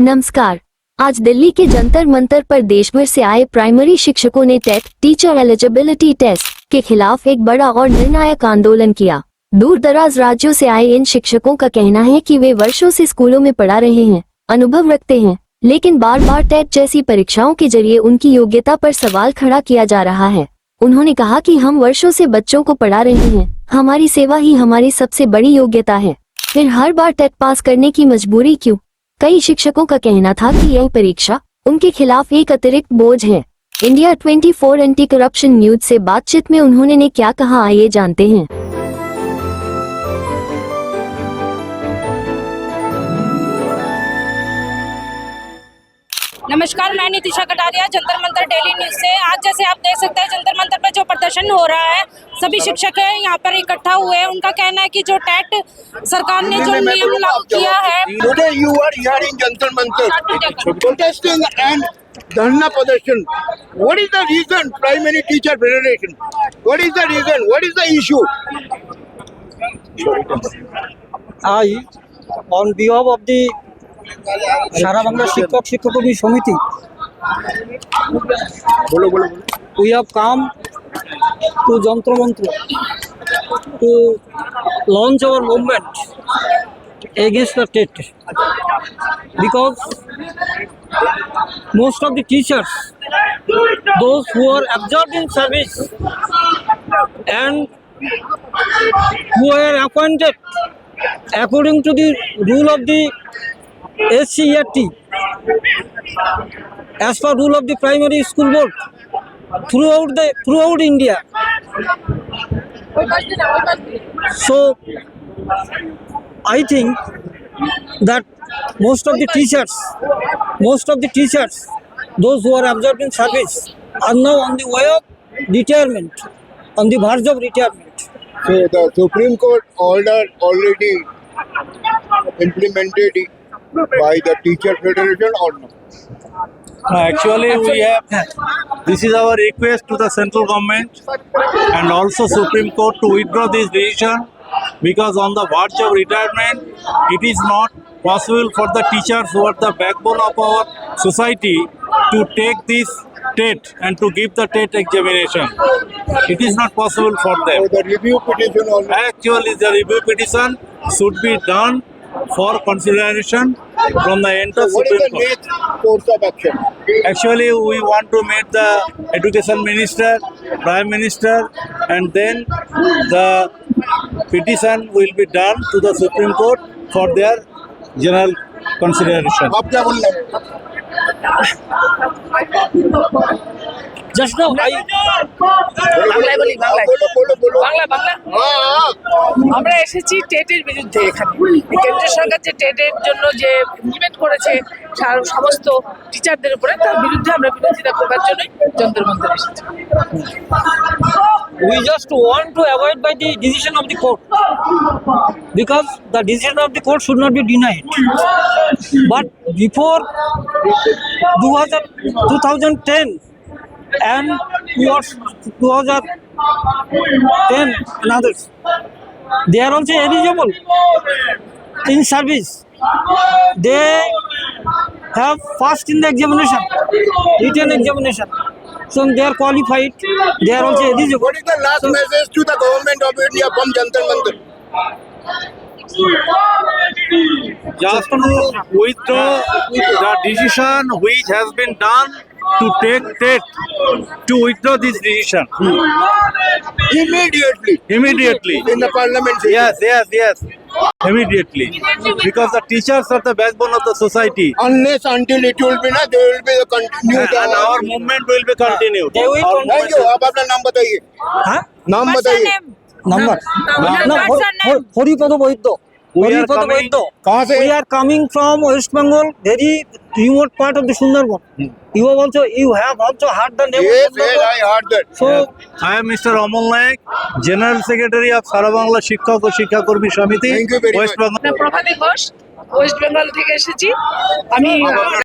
नमस्कार। आज दिल्ली के जंतर मंतर पर देश भर से आए प्राइमरी शिक्षकों ने टेट टीचर एलिजिबिलिटी टेस्ट के खिलाफ एक बड़ा और निर्णायक आंदोलन किया। दूर दराज राज्यों से आए इन शिक्षकों का कहना है कि वे वर्षों से स्कूलों में पढ़ा रहे हैं, अनुभव रखते हैं, लेकिन बार बार टेट जैसी परीक्षाओं के जरिए उनकी योग्यता पर सवाल खड़ा किया जा रहा है। उन्होंने कहा कि हम वर्षों से बच्चों को पढ़ा रहे हैं, हमारी सेवा ही हमारी सबसे बड़ी योग्यता है, फिर हर बार टेट पास करने की मजबूरी क्यों? कई शिक्षकों का कहना था कि यह परीक्षा उनके खिलाफ एक अतिरिक्त बोझ है। इंडिया 24 एंटी करप्शन न्यूज से बातचीत में उन्होंने क्या कहा, आइए जानते हैं। नमस्कार, मैं नितिशा कटारिया जंतर मंतर डेली न्यूज से। आज जैसे आप देख सकते हैं जंतर मंतर पर जो प्रदर्शन हो रहा है, सभी शिक्षक है यहाँ पर इकट्ठा हुए हैं। उनका कहना है कि जो टेट सरकार ने जो नियम लागू किया है। Today you are here in Jantar Mantar protesting and dharna प्रदर्शन. What is the reason? Primary Teacher Federation. What is the reason? What is the issue? I, on behalf of the সারা বাংলা শিক্ষক শিক্ষকর্মী সমিতি, we have come to Jantar Mantar to launch our movement against the TET because most of the teachers, those who are absorbed in service and who are appointed according to the rule of the SCERT, as per rule of the primary school board throughout India. So I think that most of the teachers, those who are absorbed in service, are now on the way of retirement, on the verge of retirement. So the Supreme Court order already implemented by the Teacher Federation or no? Actually, we have. This is our request to the central government and also Supreme Court to withdraw this decision, because on the verge of retirement, it is not possible for the teachers who are the backbone of our society to take this TET and to give the TET examination. It is not possible for them. So the review petition also. Actually, the review petition should be done for consideration from the end of What is Supreme the Court. next course of action? Actually, we want to meet the Education Minister, Prime Minister, and then the petition will be done to the Supreme Court for their general consideration. आप क्या बोल रहे हैं? Just now I আমরা এসেছি টেটের বিরুদ্ধে। এখানে কেন্দ্র সরকার যে টেটের জন্য যে ইমপ্লিমেন্ট করেছে সমস্ত টিচারদের উপরে, তার বিরুদ্ধে আমরা বিরোধিতা করবার জন্য যন্তর মন্তর এসেছি। we just want to avoid by the decision of the court, because the decision of the court should not be denied. But before 2010 and 2010 and others, they are also eligible in service. They have passed in the examination, written examination, so they are qualified, they are also eligible. What is the last message to the government of India from Jantar Mantar? Just to withdraw the decision which has been done to take TET, to withdraw this decision immediately In the parliament. yes immediately, because the teachers are the backbone of the society Unless until it will be there will be the continue. and our movement will be continued. They will Our Thank you. आप अपना नाम बताइए. Huh? नाम बताइए. Number? Haripada Baidya. We are Haripada coming- বৈদ্য। कहाँ से? We are coming from West Bengal, very remote part of the Sundarban. You have also heard the name of Yes, Sundarban. I heard that. So I am Mr. Amol Naik, General Secretary of সারা বাংলা শিক্ষক ও শিক্ষাকর্মী সমিতি, Thank you very West much. Bengal. Prabhati Ghosh, West Bengal থেকে এসেছি আমি।